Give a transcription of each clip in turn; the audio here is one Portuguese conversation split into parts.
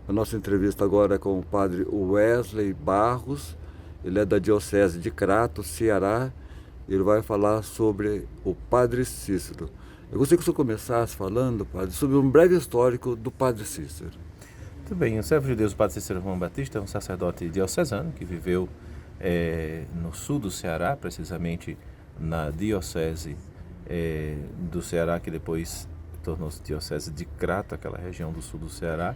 A nossa entrevista agora é com o padre Wesley Barros. Ele é da Diocese de Crato, Ceará. Ele vai falar sobre o Padre Cícero. Eu gostaria que o senhor começasse falando, padre, sobre um breve histórico do Padre Cícero. Muito bem, o servo de Deus, o Padre Cícero João Batista, é um sacerdote diocesano que viveu no sul do Ceará, precisamente na Diocese do Ceará, que depois tornou-se Diocese de Crato, aquela região do sul do Ceará,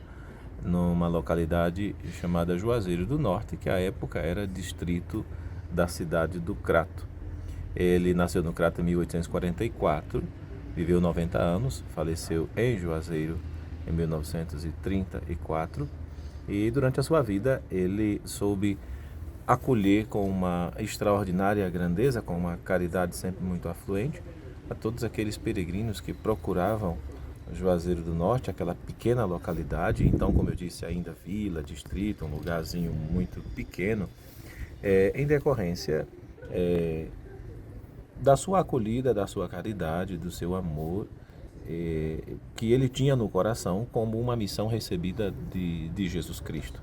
numa localidade chamada Juazeiro do Norte, que à época era distrito da cidade do Crato. Ele nasceu no Crato em 1844, viveu 90 anos, faleceu em Juazeiro em 1934 e durante a sua vida ele soube acolher com uma extraordinária grandeza, com uma caridade sempre muito afluente, a todos aqueles peregrinos que procuravam Juazeiro do Norte, aquela pequena localidade, então, como eu disse, ainda vila, distrito, um lugarzinho muito pequeno, em decorrência da sua acolhida, da sua caridade, do seu amor, que ele tinha no coração como uma missão recebida de Jesus Cristo.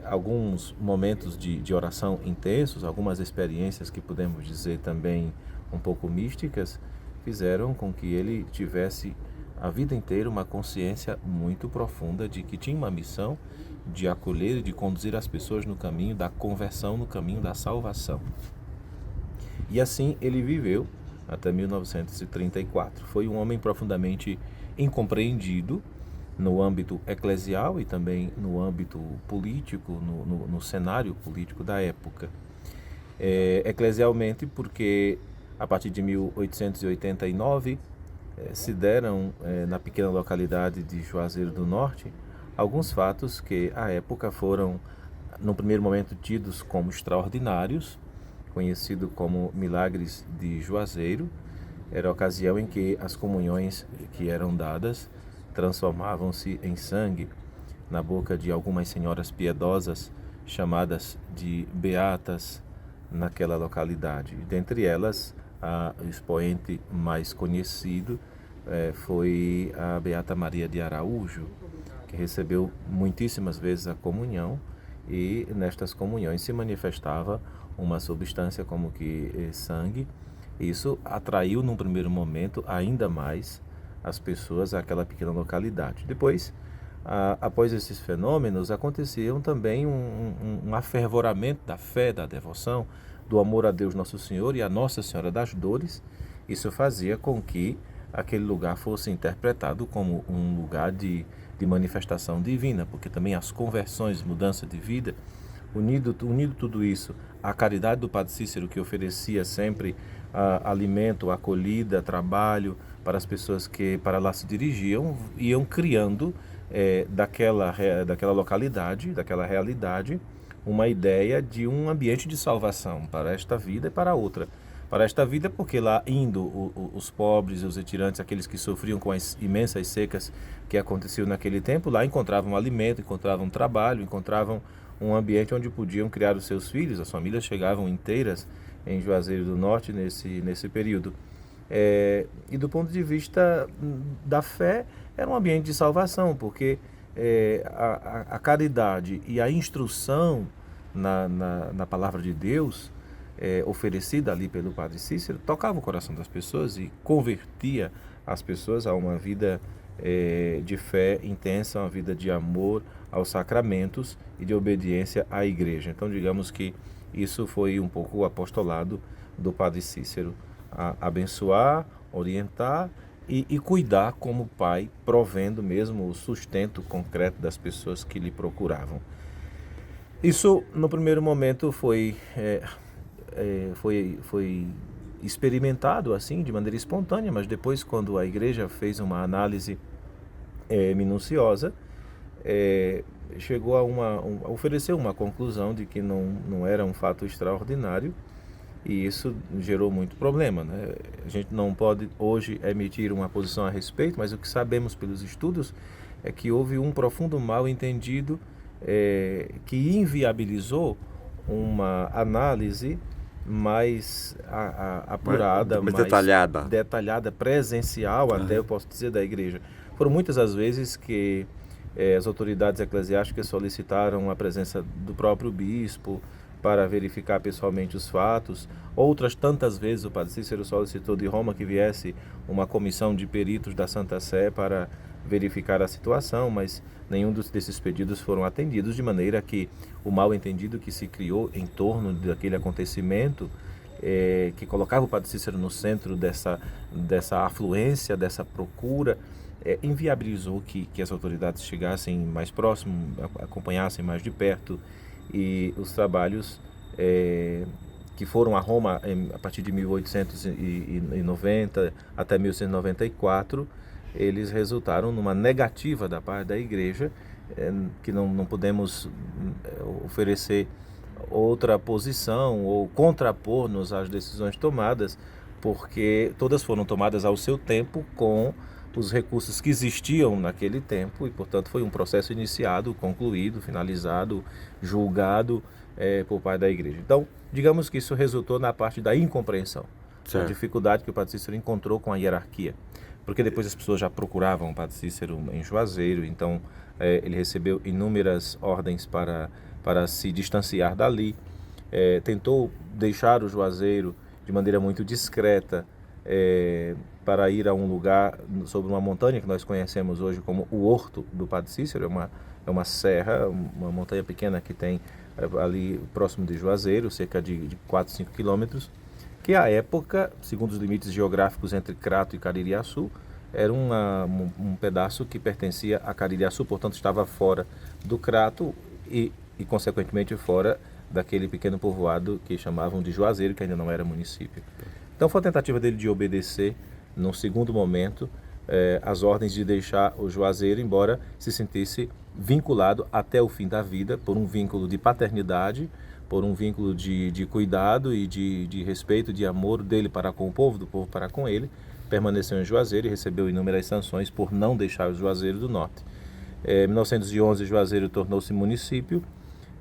Alguns momentos de oração intensos, algumas experiências que podemos dizer também um pouco místicas, fizeram com que ele tivesse a vida inteira uma consciência muito profunda de que tinha uma missão de acolher e de conduzir as pessoas no caminho da conversão, no caminho da salvação. E assim ele viveu até 1934. Foi um homem profundamente incompreendido no âmbito eclesial e também no âmbito político, no cenário político da época. Eclesialmente, porque a partir de 1889 se deram na pequena localidade de Juazeiro do Norte alguns fatos que à época foram, no primeiro momento, tidos como extraordinários, conhecido como Milagres de Juazeiro. Era a ocasião em que as comunhões que eram dadas transformavam-se em sangue na boca de algumas senhoras piedosas chamadas de beatas naquela localidade. Dentre elas, o expoente mais conhecido foi a Beata Maria de Araújo, que recebeu muitíssimas vezes a comunhão e nestas comunhões se manifestava uma substância como que sangue. Isso atraiu num primeiro momento ainda mais as pessoas àquela pequena localidade. Depois, após esses fenômenos, aconteciam também um afervoramento da fé, da devoção, do amor a Deus Nosso Senhor e a Nossa Senhora das Dores. Isso fazia com que aquele lugar fosse interpretado como um lugar de manifestação divina, porque também as conversões, mudança de vida, unido tudo isso à caridade do Padre Cícero, que oferecia sempre alimento, acolhida, trabalho para as pessoas que para lá se dirigiam, iam criando daquela localidade, daquela realidade, uma ideia de um ambiente de salvação para esta vida e para a outra. Para esta vida, porque lá indo os pobres, os retirantes, aqueles que sofriam com as imensas secas que aconteciam naquele tempo, lá encontravam alimento, encontravam trabalho, encontravam um ambiente onde podiam criar os seus filhos. As famílias chegavam inteiras em Juazeiro do Norte nesse período. E do ponto de vista da fé, era um ambiente de salvação, porque a caridade e a instrução na palavra de Deus, oferecida ali pelo Padre Cícero, tocava o coração das pessoas e convertia as pessoas a uma vida de fé intensa, uma vida de amor aos sacramentos e de obediência à Igreja. Então, digamos que isso foi um pouco o apostolado do Padre Cícero, a abençoar, orientar e cuidar como pai, provendo mesmo o sustento concreto das pessoas que lhe procuravam. Isso, no primeiro momento, foi experimentado assim, de maneira espontânea, mas depois, quando a Igreja fez uma análise minuciosa, chegou a oferecer uma conclusão de que não era um fato extraordinário, e isso gerou muito problema, né? A gente não pode hoje emitir uma posição a respeito, mas o que sabemos pelos estudos é que houve um profundo mal-entendido que inviabilizou uma análise mais apurada, mais mais detalhada, presencial, até eu posso dizer, da Igreja. Foram muitas as vezes que As autoridades eclesiásticas solicitaram a presença do próprio bispo para verificar pessoalmente os fatos. Outras tantas vezes o padre Cícero solicitou de Roma que viesse uma comissão de peritos da Santa Sé para verificar a situação, mas nenhum desses pedidos foram atendidos, de maneira que o mal-entendido que se criou em torno daquele acontecimento, que colocava o padre Cícero no centro dessa afluência, dessa procura, inviabilizou que as autoridades chegassem mais próximo, acompanhassem mais de perto, e os trabalhos que foram a Roma a partir de 1890 até 1194, eles resultaram numa negativa da parte da Igreja, que não podemos oferecer outra posição ou contrapor-nos às decisões tomadas, porque todas foram tomadas ao seu tempo com os recursos que existiam naquele tempo, e portanto foi um processo iniciado, concluído, finalizado, julgado por parte da Igreja. Então, digamos que isso resultou na parte da incompreensão, a dificuldade que o padre Cícero encontrou com a hierarquia, porque depois as pessoas já procuravam o padre Cícero em Juazeiro, então ele recebeu inúmeras ordens para se distanciar dali, tentou deixar o Juazeiro de maneira muito discreta, para ir a um lugar sobre uma montanha que nós conhecemos hoje como o Horto do Padre Cícero. É uma serra, uma montanha pequena que tem ali próximo de Juazeiro, cerca de 4, 5 quilômetros, que à época, segundo os limites geográficos entre Crato e Caririaçu, era um pedaço que pertencia a Caririaçu, portanto estava fora do Crato e consequentemente fora daquele pequeno povoado que chamavam de Juazeiro, que ainda não era município. Então foi a tentativa dele de obedecer, num segundo momento, as ordens de deixar o Juazeiro, embora se sentisse vinculado até o fim da vida, por um vínculo de paternidade, por um vínculo de cuidado e de respeito, de amor dele para com o povo, do povo para com ele. Permaneceu em Juazeiro e recebeu inúmeras sanções por não deixar o Juazeiro do Norte. Em 1911, Juazeiro tornou-se município.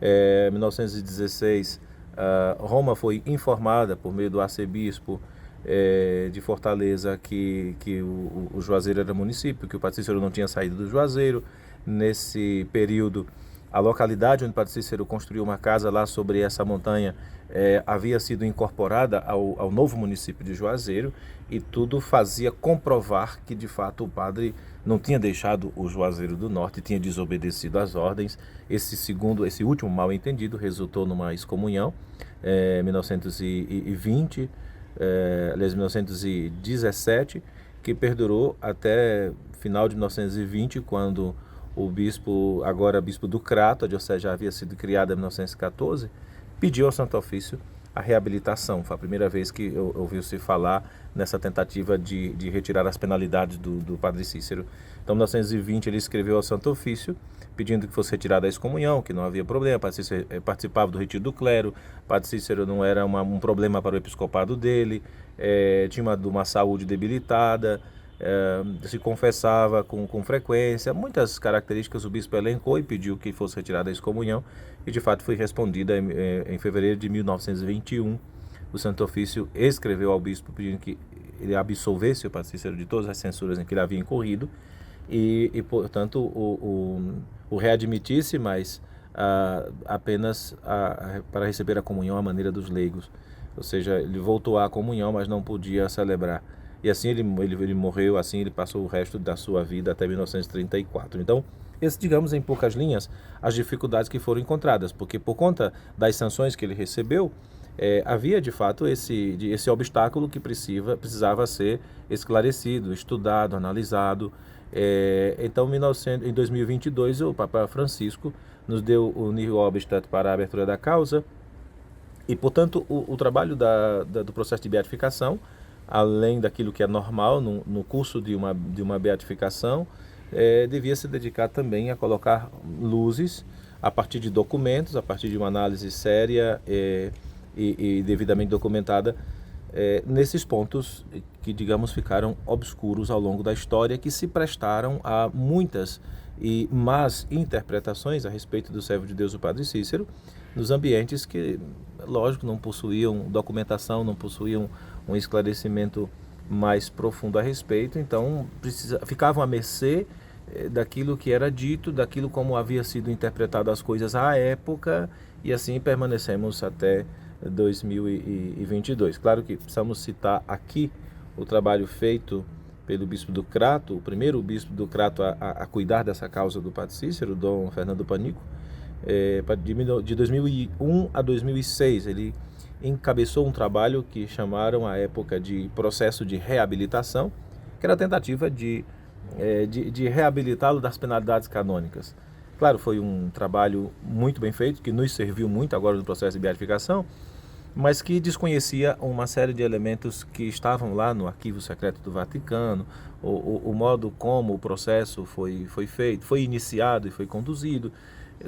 Em 1916, Roma foi informada por meio do arcebispo de Fortaleza que o Juazeiro era município, que o padre Cícero não tinha saído do Juazeiro. Nesse período, a localidade onde o padre Cícero construiu uma casa lá sobre essa montanha havia sido incorporada ao novo município de Juazeiro, e tudo fazia comprovar que de fato o padre não tinha deixado o Juazeiro do Norte, tinha desobedecido às ordens. Esse último mal entendido resultou numa excomunhão em 1920, aliás, 1917, que perdurou até final de 1920, quando o bispo, agora bispo do Crato, a diocese já havia sido criada em 1914, pediu ao Santo Ofício a reabilitação. Foi a primeira vez que ouviu-se falar nessa tentativa de retirar as penalidades do padre Cícero. Então, em 1920, ele escreveu ao Santo Ofício pedindo que fosse retirada a excomunhão, que não havia problema. O padre Cícero participava do retiro do clero, o padre Cícero não era um problema para o episcopado dele, tinha uma saúde debilitada, se confessava com frequência. Muitas características o bispo elencou e pediu que fosse retirada a excomunhão, e de fato foi respondida em fevereiro de 1921. O Santo Ofício escreveu ao bispo pedindo que ele absolvesse o padre Cícero de todas as censuras em que ele havia incorrido e portanto, o readmitisse, mas apenas para receber a comunhão à maneira dos leigos. Ou seja, ele voltou à comunhão, mas não podia celebrar. E assim ele morreu, assim ele passou o resto da sua vida até 1934. Então, digamos em poucas linhas, as dificuldades que foram encontradas, porque por conta das sanções que ele recebeu, havia de fato esse obstáculo que precisava ser esclarecido, estudado, analisado. Então, em 2022, o Papa Francisco nos deu o nihil obstat para a abertura da causa, e, portanto, o trabalho do processo de beatificação, além daquilo que é normal no curso de uma beatificação, devia se dedicar também a colocar luzes a partir de documentos, a partir de uma análise séria e devidamente documentada nesses pontos que, digamos, ficaram obscuros ao longo da história, que se prestaram a muitas e más interpretações a respeito do servo de Deus, o padre Cícero, nos ambientes que, lógico, não possuíam documentação, não possuíam um esclarecimento mais profundo a respeito. Então ficavam à mercê daquilo que era dito, daquilo como havia sido interpretado as coisas à época, e assim permanecemos até 2022. Claro que precisamos citar aqui o trabalho feito pelo bispo do Crato, o primeiro bispo do Crato a cuidar dessa causa do Padre Cícero, Dom Fernando Panico, de 2001 a 2006. Ele encabeçou um trabalho que chamaram à época de processo de reabilitação, que era a tentativa de reabilitá-lo das penalidades canônicas. Claro, foi um trabalho muito bem feito, que nos serviu muito agora no processo de beatificação, mas que desconhecia uma série de elementos que estavam lá no arquivo secreto do Vaticano, o modo como o processo foi feito, foi iniciado e foi conduzido.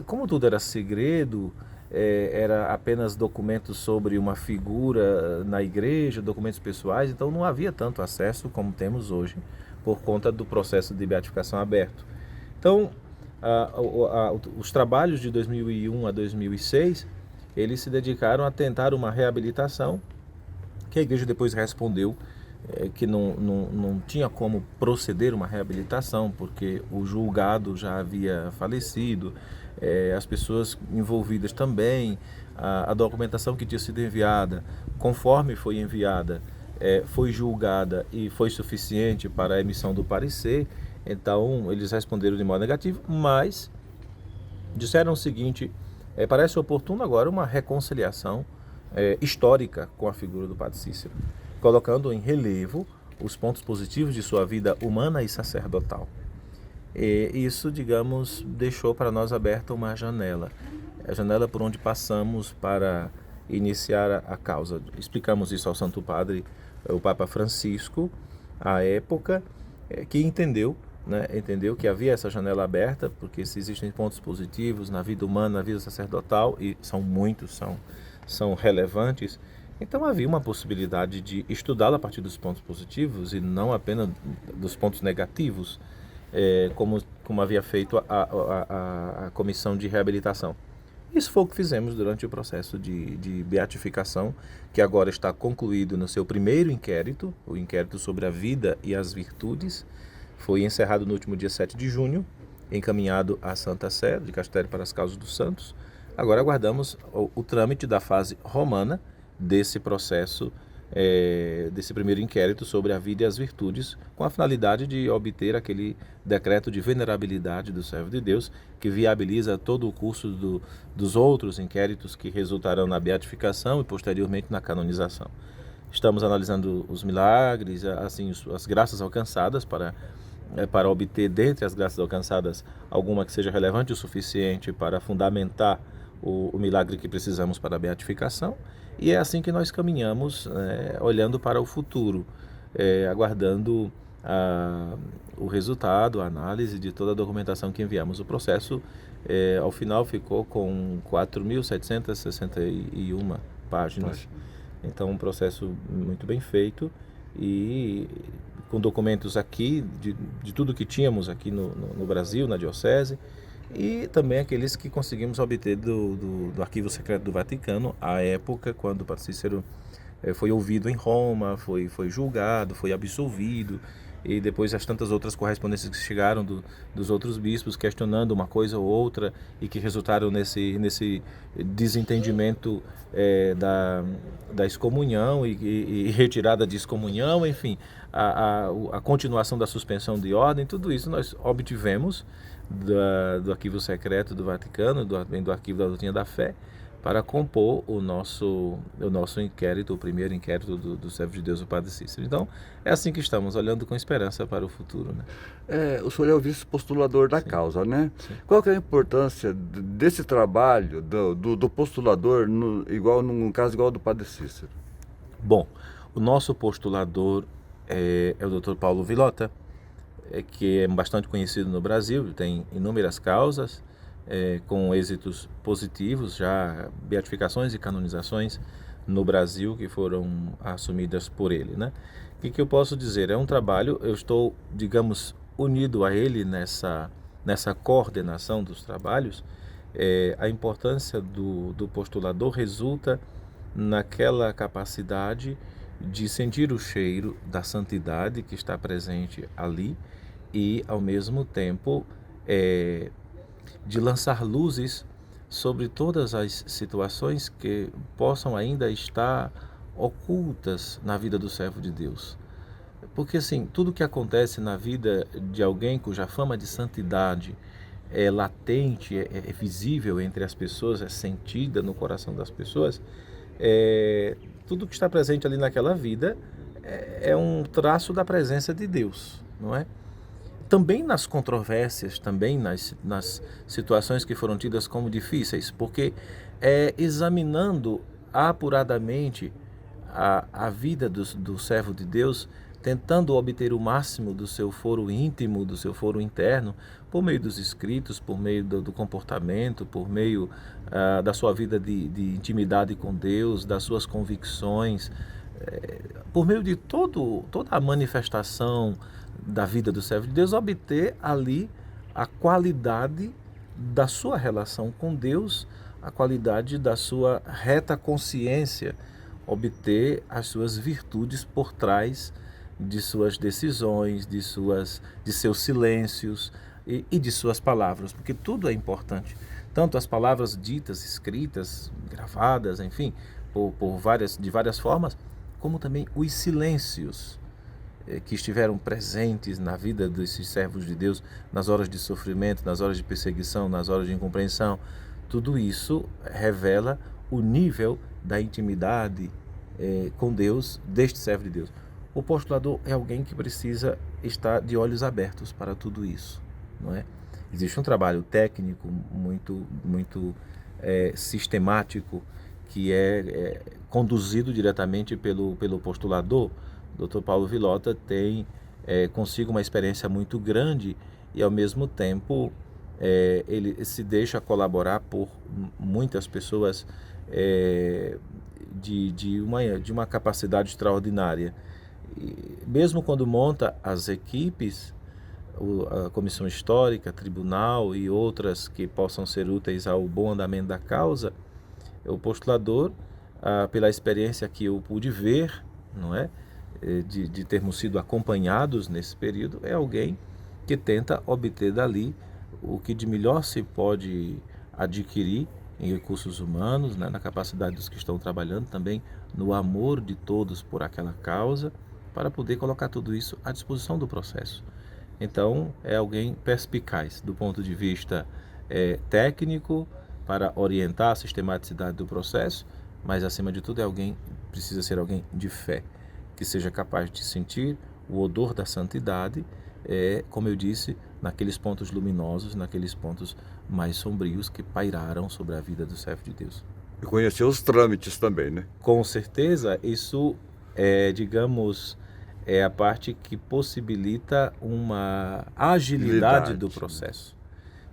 Como tudo era segredo, era apenas documentos sobre uma figura na igreja, documentos pessoais, então não havia tanto acesso como temos hoje, por conta do processo de beatificação aberto. Então, os trabalhos de 2001 a 2006, eles se dedicaram a tentar uma reabilitação, que a igreja depois respondeu que não tinha como proceder uma reabilitação, porque o julgado já havia falecido, as pessoas envolvidas também, a documentação que tinha sido enviada, conforme foi enviada, foi julgada e foi suficiente para a emissão do parecer. Então eles responderam de modo negativo, mas disseram o seguinte: parece oportuno agora uma reconciliação histórica com a figura do Padre Cícero, colocando em relevo os pontos positivos de sua vida humana e sacerdotal. E isso, digamos, deixou para nós aberta uma janela, a janela por onde passamos para iniciar a causa. Explicamos isso ao Santo Padre, o Papa Francisco, à época, que entendeu que havia essa janela aberta, porque se existem pontos positivos na vida humana, na vida sacerdotal, e são muitos, são relevantes, então havia uma possibilidade de estudá-la a partir dos pontos positivos e não apenas dos pontos negativos, como havia feito a comissão de reabilitação. Isso foi o que fizemos durante o processo de beatificação, que agora está concluído no seu primeiro inquérito, o inquérito sobre a vida e as virtudes. Foi encerrado no último dia 7 de junho, encaminhado à Santa Sé, de Castério para as Causas dos Santos. Agora aguardamos o trâmite da fase romana desse processo, desse primeiro inquérito sobre a vida e as virtudes, com a finalidade de obter aquele decreto de venerabilidade do servo de Deus, que viabiliza todo o curso dos outros inquéritos que resultarão na beatificação e posteriormente na canonização. Estamos analisando os milagres, assim, as graças alcançadas para obter, dentre as graças alcançadas, alguma que seja relevante o suficiente para fundamentar o milagre que precisamos para a beatificação. E é assim que nós caminhamos, olhando para o futuro, aguardando o resultado, a análise de toda a documentação que enviamos. O processo, ao final, ficou com 4.761 páginas. Então, um processo muito bem feito e com documentos aqui, de tudo que tínhamos aqui no Brasil, na Diocese, e também aqueles que conseguimos obter do Arquivo Secreto do Vaticano, à época, quando o Padre Cícero foi ouvido em Roma, foi julgado, foi absolvido, e depois as tantas outras correspondências que chegaram dos outros bispos questionando uma coisa ou outra e que resultaram nesse desentendimento da excomunhão e retirada de excomunhão, enfim, a continuação da suspensão de ordem. Tudo isso nós obtivemos do Arquivo Secreto do Vaticano, do Arquivo da Doutrina da Fé, para compor o nosso inquérito, o primeiro inquérito do servo de Deus, o Padre Cícero. Então, é assim que estamos, olhando com esperança para o futuro, né? O senhor é o vice-postulador da causa, né? Sim. Qual que é a importância desse trabalho do postulador, num caso igual ao do Padre Cícero? Bom, o nosso postulador é o Dr. Paulo Vilota, que é bastante conhecido no Brasil, tem inúmeras causas, com êxitos positivos, já beatificações e canonizações no Brasil que foram assumidas por ele, né? O que eu posso dizer? É um trabalho, eu estou, digamos, unido a ele nessa coordenação dos trabalhos. A importância do postulador resulta naquela capacidade de sentir o cheiro da santidade que está presente ali e, ao mesmo tempo, de lançar luzes sobre todas as situações que possam ainda estar ocultas na vida do servo de Deus. Porque, assim, tudo que acontece na vida de alguém cuja fama de santidade é latente, é visível entre as pessoas, é sentida no coração das pessoas, tudo que está presente ali naquela vida é um traço da presença de Deus, não é? Também nas controvérsias, também nas situações que foram tidas como difíceis, porque examinando apuradamente a vida do servo de Deus, tentando obter o máximo do seu foro íntimo, do seu foro interno, por meio dos escritos, por meio do comportamento, por meio da sua vida de intimidade com Deus, das suas convicções, por meio de toda a manifestação da vida do servo de Deus, obter ali a qualidade da sua relação com Deus, a qualidade da sua reta consciência, obter as suas virtudes por trás de suas decisões, de seus silêncios e de suas palavras, porque tudo é importante. Tanto as palavras ditas, escritas, gravadas, enfim, de várias formas, como também os silêncios que estiveram presentes na vida desses servos de Deus, nas horas de sofrimento, nas horas de perseguição, nas horas de incompreensão. Tudo isso revela o nível da intimidade com Deus deste servo de Deus. O postulador é alguém que precisa estar de olhos abertos para tudo isso, não é? Existe um trabalho técnico muito sistemático que é conduzido diretamente pelo postulador. O Dr. Paulo Vilota tem consigo uma experiência muito grande e, ao mesmo tempo, ele se deixa colaborar por muitas pessoas de uma capacidade extraordinária. E mesmo quando monta as equipes, a comissão histórica, tribunal e outras que possam ser úteis ao bom andamento da causa, o postulador, pela experiência que eu pude ver, não é, de termos sido acompanhados nesse período, é alguém que tenta obter dali o que de melhor se pode adquirir em recursos humanos, né, na capacidade dos que estão trabalhando, também no amor de todos por aquela causa, para poder colocar tudo isso à disposição do processo. Então, é alguém perspicaz do ponto de vista técnico, para orientar a sistematicidade do processo, mas, acima de tudo, precisa ser alguém de fé, que seja capaz de sentir o odor da santidade, como eu disse, naqueles pontos luminosos, naqueles pontos mais sombrios que pairaram sobre a vida do servo de Deus. E conhecer os trâmites também, né? Com certeza, isso é a parte que possibilita uma agilidade do processo.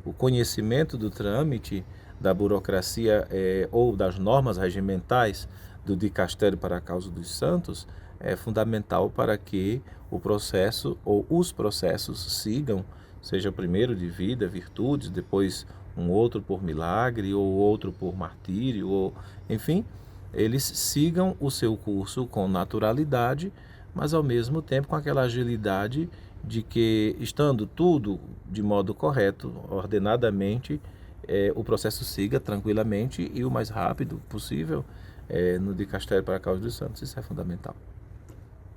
O conhecimento do trâmite, da burocracia ou das normas regimentais do dicastério para a causa dos santos é fundamental para que o processo ou os processos sigam, seja o primeiro de vida, virtudes, depois um outro por milagre ou outro por martírio, ou enfim, eles sigam o seu curso com naturalidade, mas ao mesmo tempo com aquela agilidade de que, estando tudo de modo correto, ordenadamente, o processo siga tranquilamente e o mais rápido possível no dicastério para a causa dos santos. Isso é fundamental.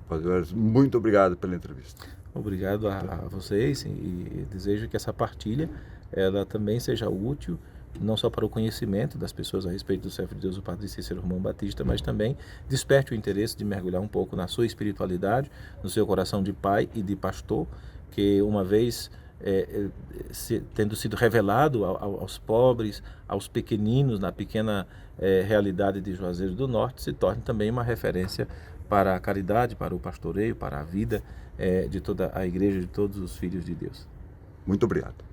Padre, muito obrigado pela entrevista. Obrigado a vocês e desejo que essa partilha ela também seja útil, não só para o conhecimento das pessoas a respeito do servo de Deus, o Padre Cícero Romão Batista, mas também desperte o interesse de mergulhar um pouco na sua espiritualidade, no seu coração de pai e de pastor, que uma vez tendo sido revelado aos pobres, aos pequeninos, na pequena realidade de Juazeiro do Norte, se torne também uma referência para a caridade, para o pastoreio, para a vida de toda a igreja, de todos os filhos de Deus. Muito obrigado.